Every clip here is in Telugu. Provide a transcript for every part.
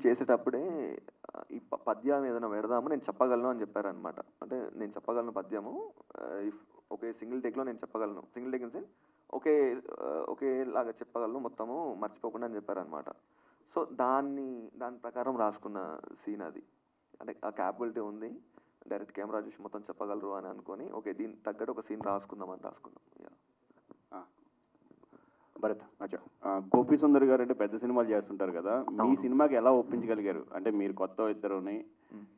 చేసేటప్పుడే ఈ పద్యం ఏదైనా పెడదాము, నేను చెప్పగలను అని చెప్పారనమాట. అంటే నేను చెప్పగలను పద్యము, ఇఫ్ ఒకే సింగిల్ టేక్లో నేను చెప్పగలను, సింగిల్ టేక్ ఇన్ ఒకేలాగా చెప్పగలను మొత్తము మర్చిపోకుండా అని చెప్పారనమాట. సో దాని ప్రకారం రాసుకున్న సీన్ అది. అంటే ఆ క్యాపబిలిటీ ఉంది, డైరెక్ట్ కెమెరా చూసి మొత్తం చెప్పగలరు అని అనుకొని ఓకే దీనికి తగ్గట్టు ఒక సీన్ రాసుకుందామని రాసుకున్నాం. భరత్, అచ్చా, గోపి సుందర్ గారు అంటే పెద్ద సినిమాలు చేస్తుంటారు కదా, మీ సినిమాకి ఎలా ఒప్పించగలిగారు? అంటే మీరు కొత్త ఇద్దరుని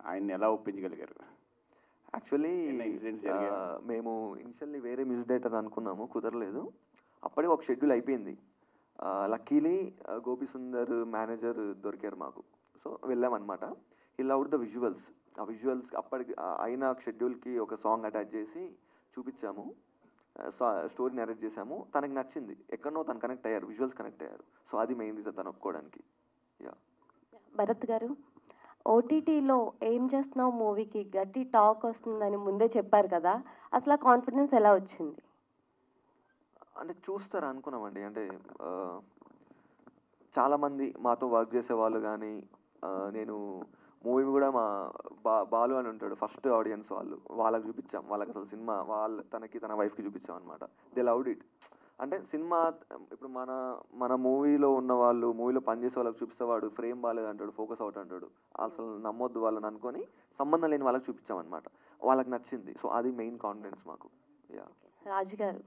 ఆయన్ని ఎలా ఒప్పించగలిగారు? యాక్చువల్లీ మేము ఇనిషియల్లీ వేరే మ్యూజిక్ డైరెక్టర్ అనుకున్నాము, కుదరలేదు. అప్పటికి ఒక షెడ్యూల్ అయిపోయింది. లక్కీలీ గోపి సుందర్ మేనేజర్ దొరికారు మాకు. సో వెళ్ళామన్నమాట. హి లవ్డ్ ద విజువల్స్. ఆ విజువల్స్ అప్పటికి అయిన షెడ్యూల్కి ఒక సాంగ్ అటాచ్ చేసి చూపించాము, స్టోరీ నరేట్ చేసాము. తనకి నచ్చింది, ఎక్కడనో తను కనెక్ట్ అయ్యారు, విజువల్స్ కనెక్ట్ అయ్యారు. సో అది మెయిన్ రీజన్ తను ఒప్పుకోవడానికి. భరత్ గారు, ఓటీటీలో ఏం చేస్తున్నావు మూవీకి గట్టి టాక్ వస్తుందని ముందే చెప్పారు కదా, అసలు ఆ కాన్ఫిడెన్స్ ఎలా వచ్చింది? అంటే చూస్తారు అనుకున్నామండి. అంటే చాలామంది మాతో వర్క్ చేసే వాళ్ళు కానీ, నేను మూవీ కూడా మా బాలు అని ఉంటాడు ఫస్ట్ ఆడియన్స్, వాళ్ళకి చూపించాం. వాళ్ళకి అసలు సినిమా తనకి తన వైఫ్కి చూపించాం అనమాట. They loved it. అంటే సినిమా ఇప్పుడు మన మూవీలో ఉన్న వాళ్ళు, మూవీలో పనిచేసే వాళ్ళకి చూపిస్తే వాడు ఫ్రేమ్ బాగాలేదు అంటాడు, ఫోకస్ అవుట్ అంటాడు, అసలు నమ్మొద్దు వాళ్ళని అనుకొని సంబంధం లేని వాళ్ళకి చూపించాం అనమాట. వాళ్ళకి నచ్చింది. సో అది మెయిన్ కాన్ఫిడెన్స్ మాకు. రాజు గారు.